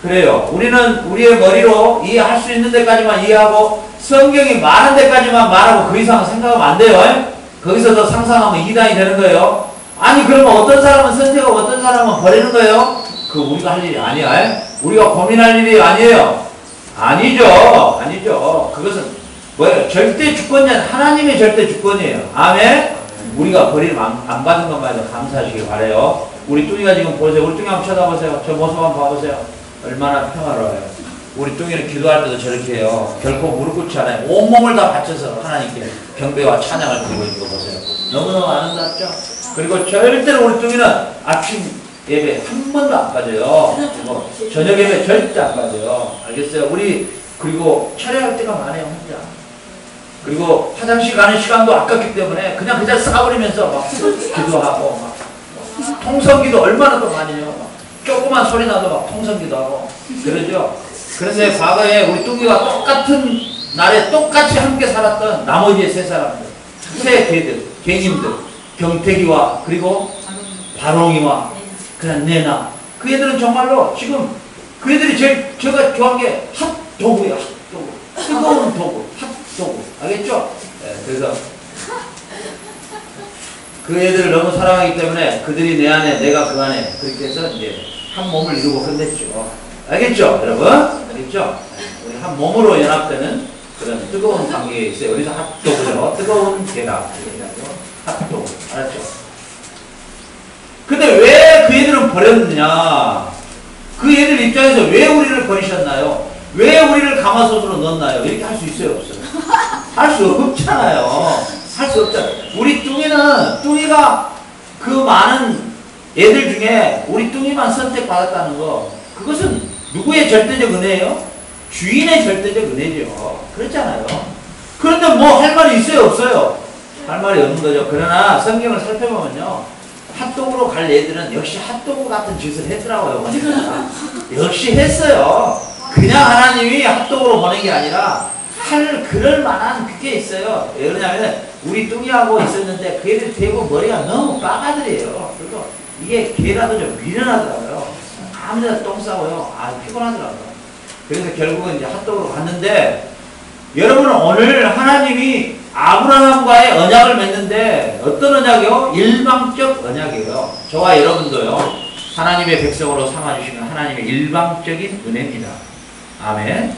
그래요. 우리는 우리의 머리로 이해할 수 있는 데까지만 이해하고 성경이 말한 데까지만 말하고 그 이상은 생각하면 안 돼요. 거기서 더 상상하면 이단이 되는 거예요. 아니 그러면 어떤 사람은 선택하고 어떤 사람은 버리는 거예요? 그거 우리가 할 일이 아니야. 우리가 고민할 일이 아니에요. 아니죠. 그것은 뭐예요? 절대 주권이 아니라 하나님의 절대 주권이에요. 아멘? 우리가 버림 안 받은 것만 해도 감사하시길 바래요. 우리 뚱이가 지금 보세요. 우리 뚱이 한번 쳐다보세요. 저 모습 한번 봐보세요. 얼마나 평화로워요. 우리 뚱이는 기도할 때도 저렇게 해요. 결코 무릎 꿇지 않아요. 온몸을 다 바쳐서 하나님께 경배와 찬양을 드리고 있는 거 보세요. 너무너무 아름답죠? 그리고 절대로 우리 뚱이는 아침 예배 한 번도 안 빠져요. 그리고 저녁 예배 절대 안 빠져요. 알겠어요? 우리 그리고 철회할 때가 많아요. 혼자. 그리고 화장실 가는 시간도 아깝기 때문에 그냥 싸버리면서 막 기도하고 막 통성기도 얼마나 더 많이 해요. 조그만 소리 나도 막 통성기도 하고 그러죠. 그런데 과거에 우리 뚱이가 똑같은 날에 똑같이 함께 살았던 나머지 세 사람들, 세 개들, 개님들, 경태기와 그리고 바롱이와 그냥 내나, 그 애들은 정말로 지금 그 애들이 제가 좋아한 게 핫도그예요. 핫도그. 뜨거운 도구. 핫도그. 알겠죠? 네, 그래서 그 애들을 너무 사랑하기 때문에 그들이 내 안에 내가 그 안에 그렇게 해서 이제 한 몸을 이루고 끝냈죠. 알겠죠? 여러분? 알겠죠? 우리 한 몸으로 연합되는 그런 뜨거운 관계에 있어요. 여기서 핫도그죠. 뜨거운 계란. 핫도그. 알았죠? 근데 왜 그 애들은 버렸느냐? 그 애들 입장에서 왜 우리를 버리셨나요? 왜 우리를 가마솥으로 넣었나요? 이렇게 할 수 있어요, 없어요? 할 수 없잖아요. 할 수 없잖아요. 우리 뚱이가 그 많은 애들 중에 우리 뚱이만 선택받았다는 거, 그것은 누구의 절대적 은혜예요? 주인의 절대적 은혜죠. 그렇잖아요. 그런데 뭐 할 말이 있어요, 없어요? 할 말이 없는 거죠. 그러나 성경을 살펴보면요, 핫도그로 갈 애들은 역시 핫도그 같은 짓을 했더라고요. 보니까. 역시 했어요. 그냥 하나님이 핫도그로 보낸 게 아니라 그럴 만한 그게 있어요. 왜 그러냐면 우리 뚱이하고 있었는데 그 애들 대부분 머리가 너무 빠가들이에요. 그래서 이게 걔라도 좀 미련하더라고요. 아무데나 똥 싸고요. 피곤하더라고요. 그래서 결국은 이제 핫도그로 갔는데, 여러분은 오늘 하나님이 아브라함과의 언약을 맺는데 어떤 언약이요? 일방적 언약이에요. 저와 여러분도요, 하나님의 백성으로 삼아주시는 하나님의 일방적인 은혜입니다. 아멘.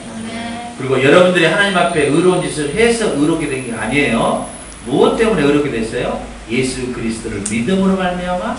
그리고 여러분들이 하나님 앞에 의로운 짓을 해서 의롭게 된 게 아니에요. 무엇 때문에 의롭게 됐어요? 예수 그리스도를 믿음으로 말미암아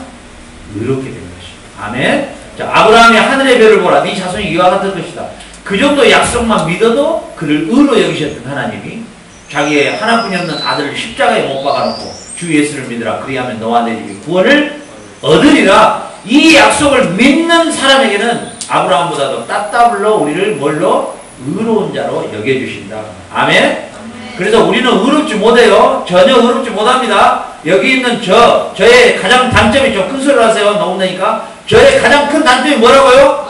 의롭게 된 것입니다. 아멘. 자, 아브라함이 하늘의 별을 보라. 네 자손이 이와 같을 것이다. 그 정도 약속만 믿어도 그를 의로 여기셨던 하나님이 자기의 하나뿐이 없는 아들을 십자가에 못 박아놓고 주 예수를 믿으라. 그리하면 너와 내 집이 구원을 얻으리라. 이 약속을 믿는 사람에게는 아브라함보다도 따따블로 우리를 뭘로? 의로운 자로 여겨주신다. 아멘? 그래서 우리는 의롭지 못해요. 전혀 의롭지 못합니다. 여기 있는 저의 가장 단점이 좀 큰 소리를 하세요. 너무 내니까. 저의 가장 큰 단점이 뭐라고요?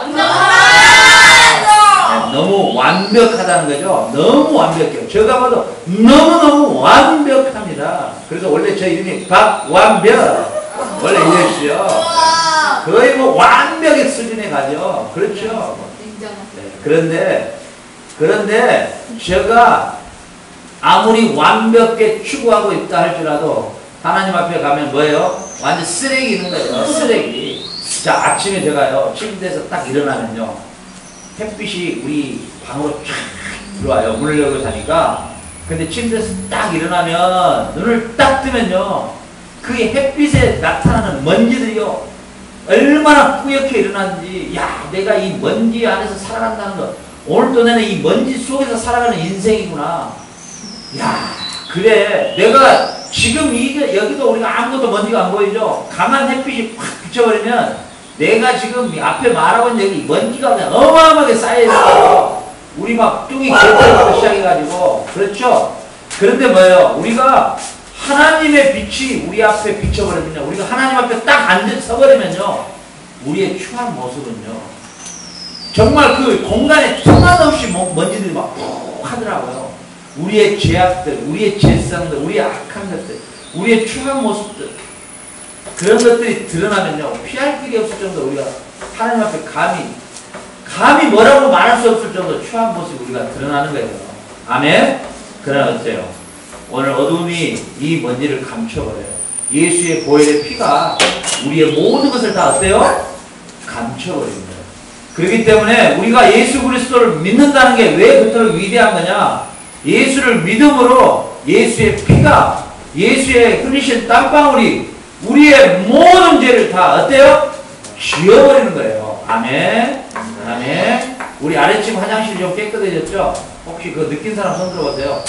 너무 완벽하다는 거죠. 너무 완벽해요. 제가 봐도 너무너무 완벽합니다. 그래서 원래 저 이름이 박완벽. 원래 이랬어요. 거의 뭐 완벽의 수준에 가죠. 그렇죠. 네. 그런데 제가 아무리 완벽하게 추구하고 있다 할지라도 하나님 앞에 가면 뭐예요? 완전 쓰레기 있는 거예요. 쓰레기. 자, 아침에 제가요 침대에서 딱 일어나면요 햇빛이 우리 방으로 쫙 들어와요. 문을 열고 자니까. 근데 침대에서 딱 일어나면 눈을 딱 뜨면요 그 햇빛에 나타나는 먼지들이요 얼마나 뿌옇게 일어났는지. 야, 내가 이 먼지 안에서 살아간다는 거. 오늘 또 나는 이 먼지 속에서 살아가는 인생이구나. 야, 그래. 내가 지금 여기도 우리가 아무것도 먼지가 안 보이죠? 강한 햇빛이 확 비춰버리면 내가 지금 앞에 말하고 있는 여기 먼지가 그냥 어마어마하게 쌓여있어요. 우리 막 뚱이 결절부터 시작해가지고. 그렇죠? 그런데 뭐예요? 우리가 하나님의 빛이 우리 앞에 비춰버리면요. 우리가 하나님 앞에 딱 서버리면요. 우리의 추한 모습은요. 정말 그 공간에 틈만없이 먼지들이 막 푹 하더라고요. 우리의 죄악들, 우리의 죄성들, 우리의 악한 것들, 우리의 추한 모습들. 그런 것들이 드러나면요. 피할 길이 없을 정도 우리가 하나님 앞에 감히 뭐라고 말할 수 없을 정도 추한 모습이 우리가 드러나는 거예요. 아멘? 그러나 어때요? 오늘 어둠이 이 먼지를 감춰버려요. 예수의 보혈의 피가 우리의 모든 것을 다 어때요? 감춰버립니다. 그렇기 때문에 우리가 예수 그리스도를 믿는다는 게 왜 그토록 위대한 거냐? 예수를 믿음으로 예수의 피가, 예수의 흘리신 땀방울이 우리의 모든 죄를 다 어때요? 지워버리는 거예요. 아멘. 아멘. 우리 아래층 화장실 좀 깨끗해졌죠? 혹시 그거 느낀 사람 손 들어보세요.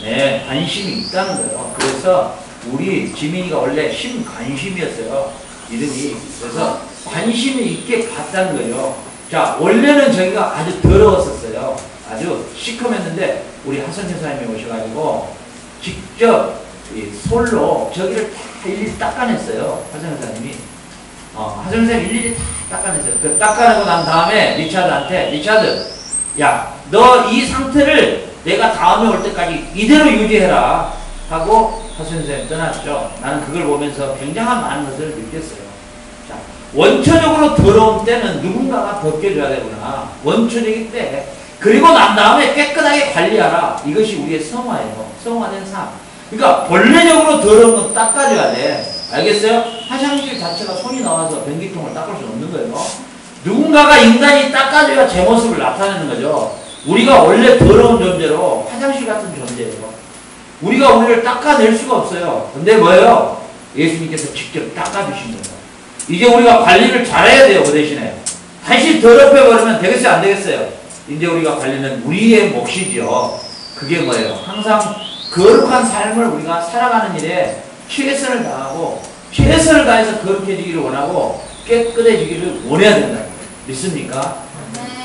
네, 관심이 있다는 거예요. 그래서 우리 지민이가 원래 심관심이었어요. 이름이. 그래서 관심이 있게 봤다는 거예요. 자, 원래는 저희가 아주 더러웠었어요. 아주 시커맸는데 우리 하선 여사님이 오셔가지고 직접 이 솔로 저기를 다 일일이 닦아냈어요. 하선 여사님이. 하선 여사님이 일일이 다 닦아냈어요. 그 닦아내고 난 다음에 리차드한테, 리차드, 야, 너 이 상태를 내가 다음에 올 때까지 이대로 유지해라 하고 하선 선생님 떠났죠. 나는 그걸 보면서 굉장한 많은 것을 느꼈어요. 자, 원초적으로 더러운 때는 누군가가 벗겨줘야 되구나. 원초적인 때. 그리고 난 다음에 깨끗하게 관리하라. 이것이 우리의 성화예요. 성화된 삶. 그러니까 본래적으로 더러운 건 닦아줘야 돼. 알겠어요? 화장실 자체가 손이 나와서 변기통을 닦을 수 없는 거예요. 누군가가 인간이 닦아줘야 제 모습을 나타내는 거죠. 우리가 원래 더러운 존재로 화장실 같은 존재예요. 우리가 우리를 닦아낼 수가 없어요. 근데 뭐예요? 예수님께서 직접 닦아주신 거예요. 이제 우리가 관리를 잘해야 돼요. 그 대신에. 다시 더럽혀버리면 되겠어요? 안 되겠어요? 이제 우리가 관리는 우리의 몫이죠. 그게 뭐예요? 항상 거룩한 삶을 우리가 살아가는 일에 최선을 다하고 최선을 다해서 거룩해지기를 원하고 깨끗해지기를 원해야 된다. 믿습니까?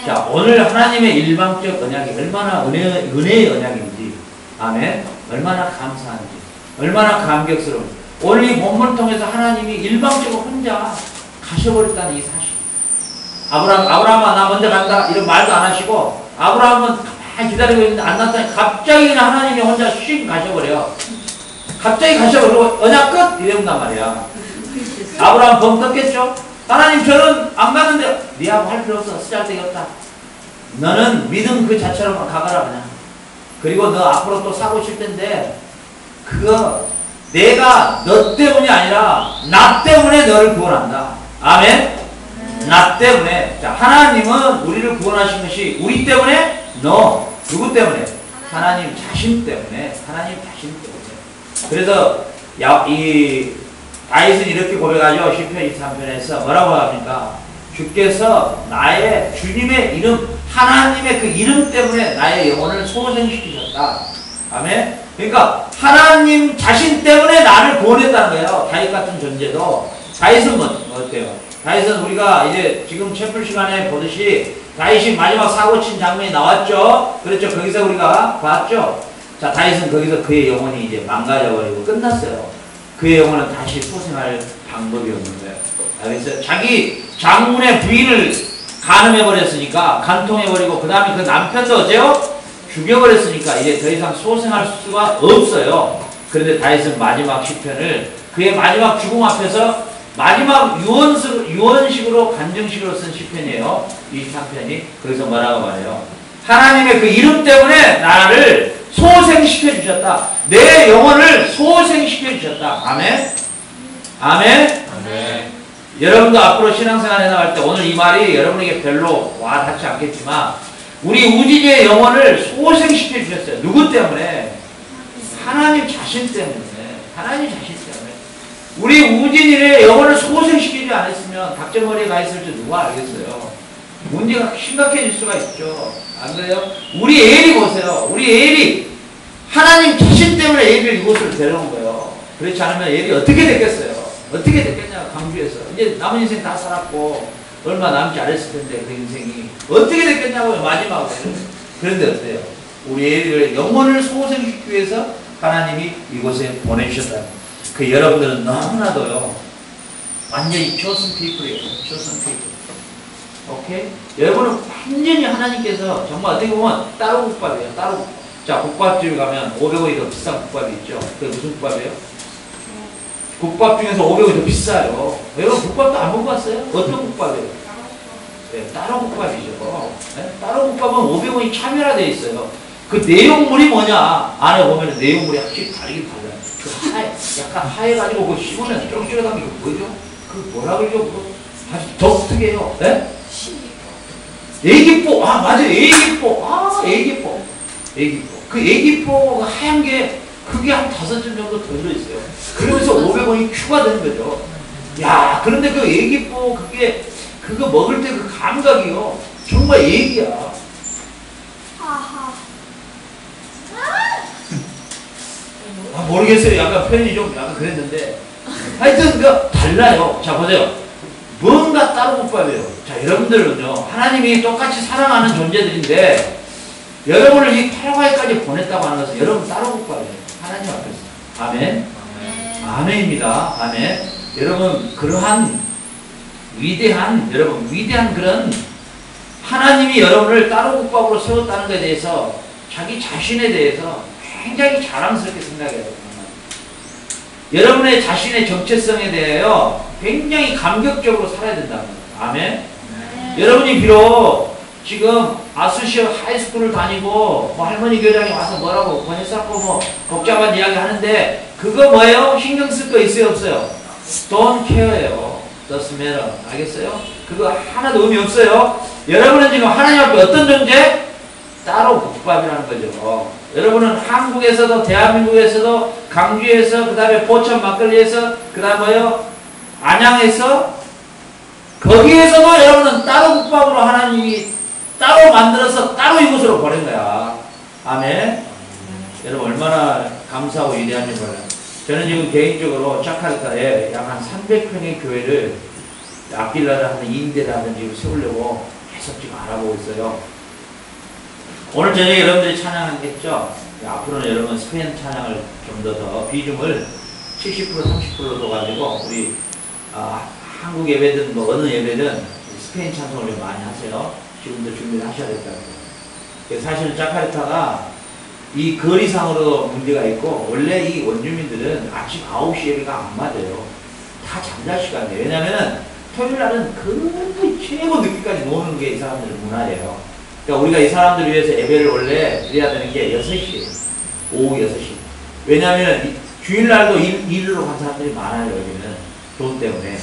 자, 오늘 하나님의 일방적 언약이 얼마나 은혜의 언약인지, 아멘, 얼마나 감사한지, 얼마나 감격스러운지. 오늘 이 본문을 통해서 하나님이 일방적으로 혼자 가셔버렸다는 이 사실. 아브라함아 나 먼저 간다 이런 말도 안 하시고 아브라함은 가만히 기다리고 있는데 안 나타나니 갑자기 하나님이 혼자 씩 가셔버려. 갑자기 가셔버리고 언약 끝 이런단 말이야. 아브라함 벙 떴겠죠? 하나님 저는 안 가는데 니하고 할 필요 없어. 쓰잘데기 없다. 너는 믿음 그 자체로만 가거라 그냥. 그리고 너 앞으로 또 사고 칠 텐데 그거 내가 너 때문이 아니라 나 때문에 너를 구원한다. 아멘? 나 때문에. 자, 하나님은 우리를 구원하신 것이 우리 때문에? No. 누구 때문에? 하나님 자신 때문에. 하나님 자신 때문에. 그래서 이 다윗은 이렇게 고백하죠. 시편 23편에서 뭐라고 합니까? 주께서 나의 주님의 이름, 하나님의 그 이름 때문에 나의 영혼을 소생시키셨다. 아멘? 그러니까 하나님 자신 때문에 나를 구원했다는 거예요. 다윗 같은 존재도. 다윗은 어때요? 다윗은 우리가 이제 지금 챕플 시간에 보듯이 다윗이 마지막 사고 친 장면이 나왔죠. 그렇죠. 거기서 우리가 봤죠. 자, 다윗은 거기서 그의 영혼이 이제 망가져버리고 끝났어요. 그의 영혼은 다시 소생할 방법이 없는 거예요. 알겠어요? 자기 장문의 부인을 간음해버렸으니까, 간통해버리고, 그 다음에 그 남편도 어째요? 죽여버렸으니까, 이제 더 이상 소생할 수가 없어요. 그런데 다윗은 마지막 시편을 그의 마지막 죽음 앞에서 마지막 유언식으로, 간증식으로 쓴 시편이에요. 23편이. 거기서 뭐라고 말해요? 하나님의 그 이름 때문에 나를 소생시켜 주셨다. 내 영혼을 소생시켜 주셨다. 아멘? 아멘? 아멘. 여러분도 앞으로 신앙생활 해나갈 때 오늘 이 말이 여러분에게 별로 와닿지 않겠지만 우리 우진이의 영혼을 소생시켜 주셨어요. 누구 때문에? 하나님 자신 때문에. 하나님 자신 때문에. 우리 우진이의 영혼을 소생시키지 않았으면 닭저머리에 가 있을지 누가 알겠어요. 문제가 심각해질 수가 있죠. 안 그래요? 우리 에일이 보세요. 우리 에일이 하나님 자신 때문에 에일을 이곳으로 데려온 거예요. 그렇지 않으면 에일이 어떻게 됐겠어요? 어떻게 됐겠냐, 강주에서. 이제 남은 인생 다 살았고 얼마 남지 않았을 텐데 그 인생이 어떻게 됐겠냐고요, 마지막으로. 그런데 어때요? 우리 에일을 영혼을 소생시키기 위해서 하나님이 이곳에 보내주셨다. 그 여러분들은 너무나도요 완전히 chosen people이에요. chosen people. 오케이? 여러분은 완전히 하나님께서 정말 어떻게 보면 따로 국밥이에요. 따로. 자, 국밥집 가면 500원이 더 비싼 국밥이 있죠. 그게 무슨 국밥이에요? 국밥 중에서 500원이 더 비싸요. 여러분 국밥도 안 먹어봤어요? 어떤 국밥이에요? 네, 따로 국밥이죠. 네? 따로 국밥은 500원이 차별화되어 있어요. 그 내용물이 뭐냐? 안에 보면 내용물이 확실히 다르긴 달라요. 그 하얘, 약간 하얘가지고 그거 씹으면 쫄깃쫄깃한 게 뭐죠? 그 뭐라 그러죠? 그거 아주 독특해요. 네? 애기뽀. 아, 맞아요. 애기뽀. 아, 애기뽀. 애기뽀. 그 애기뽀가 하얀 게 그게 한 5점 정도 더 들어있어요. 그러면서 500원이 추가되는 거죠. 야, 그런데 그 애기뽀 그게 그거 먹을 때 그 감각이요. 정말 애기야. 아, 모르겠어요. 약간 표현이 좀 약간 그랬는데. 하여튼 그 달라요. 자, 보세요. 뭔가 따로 국밥이에요. 자, 여러분들은요, 하나님이 똑같이 사랑하는 존재들인데, 여러분을 이 팔과에까지 보냈다고 하는 것은 여러분 따로 국밥이에요. 하나님 앞에서. 아멘. 아멘입니다. 아멘. 여러분, 그러한 위대한, 여러분, 위대한 그런 하나님이 여러분을 따로 국밥으로 세웠다는 것에 대해서 자기 자신에 대해서 굉장히 자랑스럽게 생각해요. 여러분의 자신의 정체성에 대하여 굉장히 감격적으로 살아야 된다는 거예요. 아멘. 여러분이 비록 지금 아수시어 하이스쿨을 다니고 뭐 할머니 교장이 와서 뭐라고 권해서고 뭐 복잡한 이야기 하는데 그거 뭐예요? 신경 쓸 거 있어요 없어요? Don't care예요. Doesn't matter. 알겠어요? 그거 하나도 의미 없어요. 여러분은 지금 하나님 앞에 어떤 존재? 따로 국밥이라는 거죠. 여러분은 한국에서도 대한민국에서도 강주에서 그 다음에 포천 막걸리에서 그 다음 뭐요? 안양에서 거기에서도 여러분은 따로 국밥으로 하나님이 따로 만들어서 따로 이곳으로 보낸 거야. 아멘. 여러분 얼마나 감사하고 위대한지 몰라요. 저는 지금 개인적으로 자카르타에 약 한 300평의 교회를 아낄라를 하는 인대라든지 세우려고 계속 지금 알아보고 있어요. 오늘 저녁에 여러분들이 찬양했죠? 앞으로는 여러분 스페인 찬양을 좀 더 비중을 70% 30%로 둬가지고 우리 한국 예배든 뭐 어느 예배든 스페인 찬송을 좀 많이 하세요. 지금도 준비를 하셔야 될 것 같아요. 사실은 자카르타가 이 거리상으로 문제가 있고 원래 이 원주민들은 아침 9시 예배가 안 맞아요. 다 잠잘 시간이에요. 왜냐면은 토요일 날은 거의 최고 늦게까지 노는 게 이 사람들의 문화예요. 그러니까 우리가 이 사람들을 위해서 예배를 원래 드려야 되는 게 6시예요. 오후 6시. 왜냐하면 주일날도 일로 간 사람들이 많아요. 여기는 돈 때문에.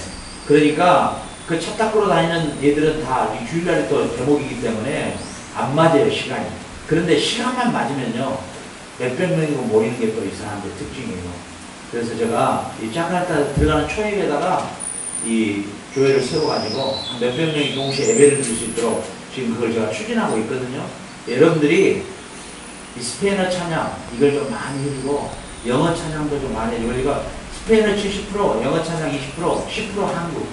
그러니까 그 차 닦으러 다니는 애들은 다 주일날이 또 대목이기 때문에 안 맞아요. 시간이. 그런데 시간만 맞으면요 몇백 명이고 모이는 게 또 이 사람들 특징이에요. 그래서 제가 이 자카르타 들어가는 초입에다가 이 교회를 세워가지고 몇백 명이 동시에 예배를 드릴 수 있도록 지금 그걸 제가 추진하고 있거든요. 여러분들이 이 스페인어 찬양 이걸 좀 많이 해주고 영어 찬양도 좀 많이 해주고 이거 스페인어 70% 영어 찬양 20% 10% 한국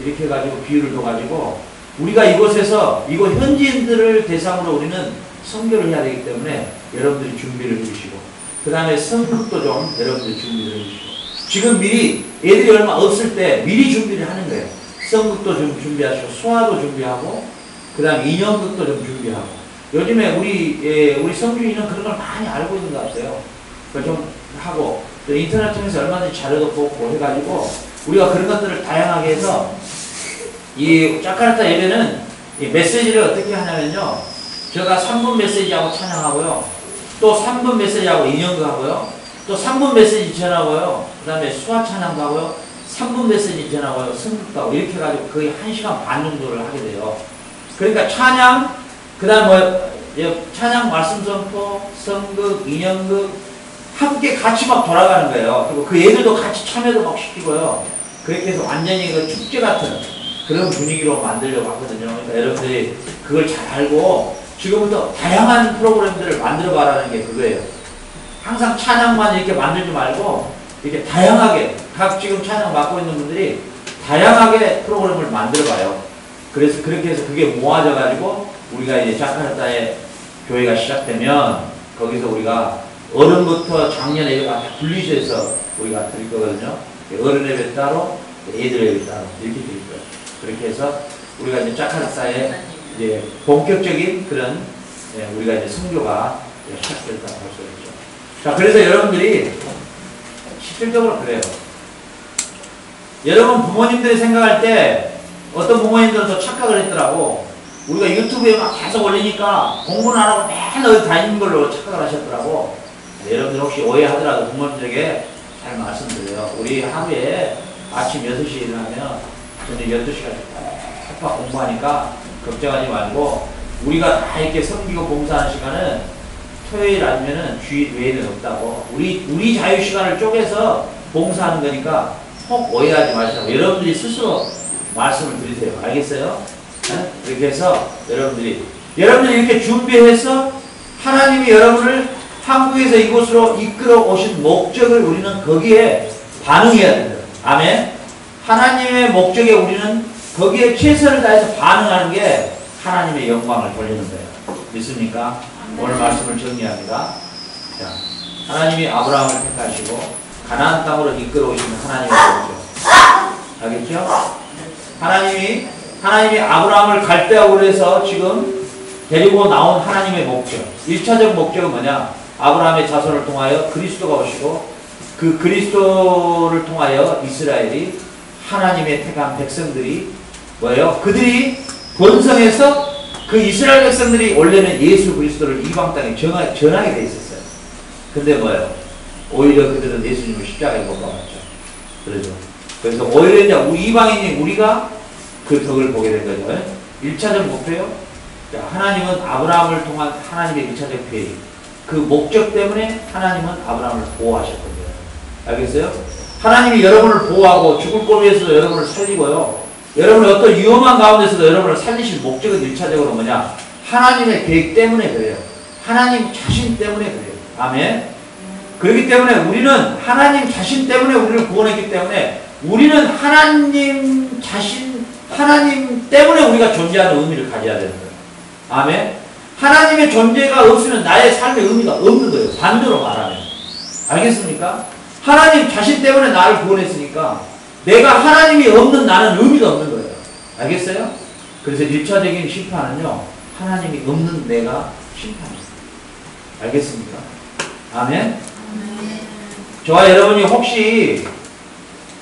이렇게 해가지고 비유를 둬가지고 우리가 이곳에서 이곳 현지인들을 대상으로 우리는 선교를 해야 되기 때문에 여러분들이 준비를 해주시고 그 다음에 성극도 좀 여러분들이 준비를 해주시고 지금 미리 애들이 얼마 없을 때 미리 준비를 하는 거예요. 성극도 좀 준비하시고 수화도 준비하고 그 다음에 인형극도 좀 준비하고 요즘에 우리 성주인은 그런 걸 많이 알고 있는 것 같아요. 좀 하고 또 인터넷 통해서 얼마든지 자료도 보고 해가지고 우리가 그런 것들을 다양하게 해서 이 자카르타 예배는 이 메시지를 어떻게 하냐면요. 제가 3분 메시지하고 찬양하고요. 또 3분 메시지하고 인형극 하고요. 또 3분 메시지 전하고요. 그 다음에 수화 찬양도 하고요. 3분 메시지 전하고요. 성극도 하고 이렇게 해가지고 거의 1시간 반 정도를 하게 돼요. 그러니까 찬양, 그 다음 찬양 말씀 선포, 성극, 인형극 함께 같이 막 돌아가는 거예요. 그리고 그 애들도 같이 참여도 막 시키고요. 그렇게 해서 완전히 그 축제 같은 그런 분위기로 만들려고 하거든요. 그러니까 여러분들이 그걸 잘 알고 지금부터 다양한 프로그램들을 만들어 봐라는 게 그거예요. 항상 찬양만 이렇게 만들지 말고 이렇게 다양하게 각 지금 찬양 맡고 있는 분들이 다양하게 프로그램을 만들어 봐요. 그래서 그렇게 해서 그게 모아져 가지고 우리가 이제 자카르타에 교회가 시작되면 거기서 우리가 어른부터 작년 예배가 다 분리돼서 우리가 드릴 거거든요. 어른 예배 따로, 애들 예배 따로 이렇게 드릴 거예요. 그렇게 해서 우리가 이제 자카르타에 이제 본격적인 그런 우리가 이제 선교가 시작됐다고 할 수 있죠. 자, 그래서 여러분들이 실질적으로 그래요. 여러분 부모님들이 생각할 때 어떤 부모님들은 더 착각을 했더라고. 우리가 유튜브에 막 계속 올리니까 공부는 안 하고 맨날 어디 다니는 걸로 착각을 하셨더라고. 여러분들 혹시 오해하더라도 부모님들에게 잘 말씀드려요. 우리 하루에 아침 6시에 일어나면 저녁 12시까지 팍팍 공부하니까 걱정하지 말고 우리가 다 이렇게 섬기고 봉사하는 시간은 토요일 아니면은 주일 외에는 없다고. 우리 자유 시간을 쪼개서 봉사하는 거니까 혹 오해하지 마시라고 여러분들이 스스로 말씀을 드리세요. 알겠어요? 네? 그렇게 해서 여러분들이 이렇게 준비해서 하나님이 여러분을 한국에서 이곳으로 이끌어 오신 목적을 우리는 거기에 반응해야 된다. 아멘. 하나님의 목적에 우리는 거기에 최선을 다해서 반응하는 게 하나님의 영광을 돌리는 거예요. 믿습니까? 오늘 말씀을 정리합니다. 자, 하나님이 아브라함을 택하시고 가나안 땅으로 이끌어 오시는 하나님의 목적. 알겠죠? 하나님이 아브라함을 갈대아우르 해서 지금 데리고 나온 하나님의 목적. 1차적 목적은 뭐냐? 아브라함의 자손을 통하여 그리스도가 오시고 그 그리스도를 통하여 이스라엘이 하나님의 택한 백성들이 뭐예요? 그들이 번성해서 그 이스라엘 백성들이 원래는 예수 그리스도를 이방 땅에 전하게 돼 있었어요. 근데 뭐예요? 오히려 그들은 예수님을 십자가에 못 박았죠. 그러죠. 그래서 오히려 이제 우리 이방인이 우리가 그 덕을 보게 된 거죠. 1차적 목표요. 하나님은 아브라함을 통한 하나님의 1차적 계획. 그 목적 때문에 하나님은 아브라함을 보호하셨거든요. 알겠어요? 하나님이 여러분을 보호하고 죽을 고비에서도 여러분을 살리고요. 여러분을 어떤 위험한 가운데서도 여러분을 살리실 목적은 1차적으로 뭐냐? 하나님의 계획 때문에 그래요. 하나님 자신 때문에 그래요. 아멘. 그렇기 때문에 우리는 하나님 자신 때문에 우리를 구원했기 때문에 우리는 하나님 때문에 우리가 존재하는 의미를 가져야 되는 거예요. 아멘. 하나님의 존재가 없으면 나의 삶의 의미가 없는 거예요. 반대로 말하면. 알겠습니까? 하나님 자신 때문에 나를 구원했으니까 내가 하나님이 없는 나는 의미가 없는 거예요. 알겠어요? 그래서 1차적인 심판은요. 하나님이 없는 내가 심판입니다. 알겠습니까? 아멘? 저와 여러분이 혹시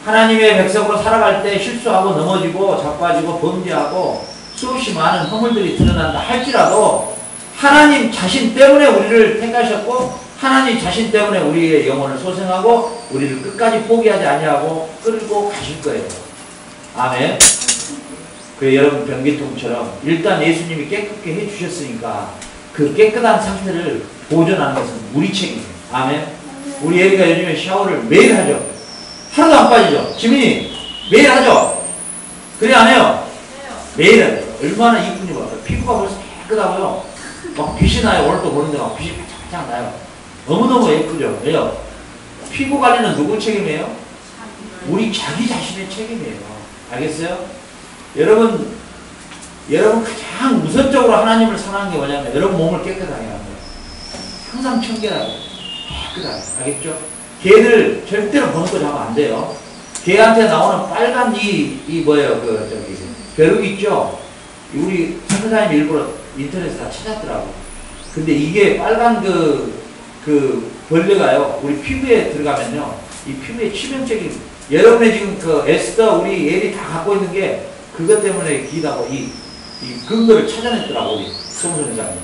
하나님의 백성으로 살아갈 때 실수하고 넘어지고 자빠지고 범죄하고 수없이 많은 허물들이 드러난다 할지라도 하나님 자신 때문에 우리를 택하셨고 하나님 자신 때문에 우리의 영혼을 소생하고 우리를 끝까지 포기하지 아니하고 끌고 가실 거예요. 아멘. 그 여러분 변기통처럼 일단 예수님이 깨끗게 해주셨으니까 그 깨끗한 상태를 보존하는 것은 우리 책임이에요. 아멘. 우리 애기가 요즘에 샤워를 매일 하죠. 하루도 안 빠지죠. 지민이 매일 하죠. 그래 안 해요? 매일 해요. 얼마나 이쁜지 봐요. 피부가 벌써 깨끗하고요. 막 빛이 나요. 오늘 또 보는데 막 빛이 쫙쫙 나요. 너무너무 예쁘죠. 왜요? 피부 관리는 누구 책임이에요? 우리 자기 자신의 책임이에요. 알겠어요? 여러분 가장 우선적으로 하나님을 사랑하는 게 뭐냐면 여러분 몸을 깨끗하게 하는 거예요. 항상 청결하고 깨끗하게. 알겠죠? 개들 절대로 번거 잡으면 안 돼요. 개한테 나오는 빨간 뭐예요? 벼룩 있죠? 우리 선생님 일부러 인터넷에 다 찾았더라고. 근데 이게 빨간 그 벌레가요, 우리 피부에 들어가면요, 이 피부에 치명적인, 여러분의 지금 그 에스더, 우리 애리 다 갖고 있는 게 그것 때문에 기다고 이 근거를 찾아냈더라고, 우리 송선생님.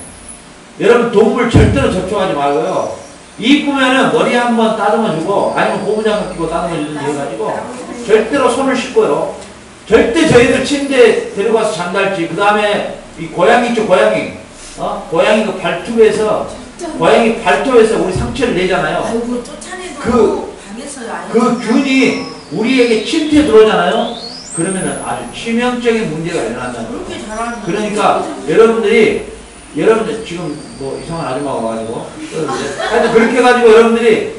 여러분, 동물 절대로 접촉하지 말고요. 이쁘면은 머리 한번 따듬어주고, 아니면 고무장갑 끼고 따듬어주든지 해가지고, 절대로 손을 씻고요. 절대 저희들 침대에 데려가서 잔달지, 그 다음에 이 고양이 있죠, 고양이. 고양이 그 발톱에서, 고양이 발톱에서 우리 상처를 내잖아요. 아이고, 쫓아내도 방에서 그 균이 우리에게 침투에 들어오잖아요. 그러면은 아주 치명적인 문제가 일어난다는 거예요. 그렇게 잘하는 그러니까 여러분들 지금 뭐 이상한 아줌마가 와가지고 하여튼 그렇게 해가지고 여러분들이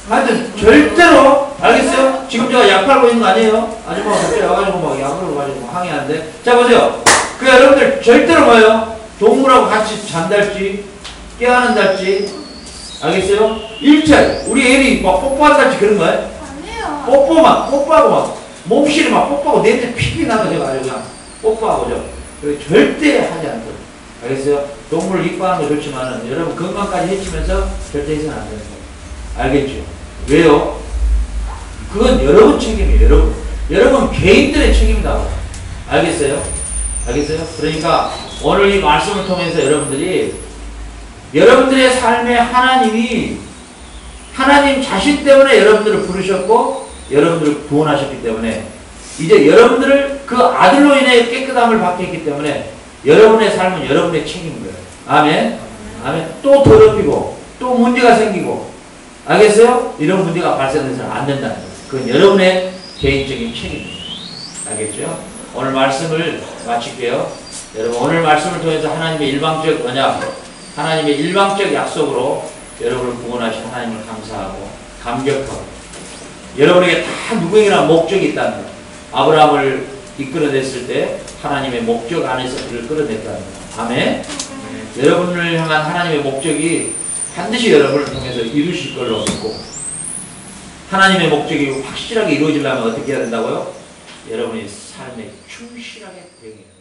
하여튼 절대로 알겠어요? 지금 제가 약 팔고 있는 거 아니에요? 아줌마가 갑자기 와가지고 막 약을 가지고 항의하는데, 자 보세요. 그 여러분들 절대로 뭐예요? 동물하고 같이 잔달지, 깨어난달지, 알겠어요? 일체 우리 애리 막 뽀뽀한달지 그런 거예요? 아니에요. 뽀뽀하고 막 몸실이 막 뽀뽀하고 냄새 피피 나고 제가 아주 그냥 뽀뽀하고 그래 절대 하지 않도록. 알겠어요? 동물을 이뻐하는 거 좋지만은 여러분 건강까지 해치면서 절대 해서는 안 되는 거예요. 알겠죠? 왜요? 그건 여러분 책임이에요. 여러분 개인들의 책임이다. 알겠어요? 알겠어요? 그러니까 오늘 이 말씀을 통해서 여러분들의 삶에 하나님 자신 때문에 여러분들을 부르셨고 여러분들을 구원하셨기 때문에 이제 여러분들을 그 아들로 인해 깨끗함을 받게 했기 때문에 여러분의 삶은 여러분의 책임인 거예요. 아멘? 아멘. 또 더럽히고 또 문제가 생기고, 알겠어요? 이런 문제가 발생해서는 안 된다는 거예요. 그건 여러분의 개인적인 책임입니다. 알겠죠? 오늘 말씀을 마칠게요. 여러분 오늘 말씀을 통해서 하나님의 일방적 언약, 하나님의 일방적 약속으로 여러분을 구원하신 하나님을 감사하고 감격하고, 여러분에게 다 누구에게나 목적이 있다는 거예요. 아브라함을 이끌어냈을 때 하나님의 목적 안에서 그를 끌어냈다는 거예요. 아멘. 여러분을 향한 하나님의 목적이 반드시 여러분을 통해서 이루실 걸로 믿고, 하나님의 목적이 확실하게 이루어지려면 어떻게 해야 된다고요? 여러분이 삶에 충실하게 대응해야 돼요.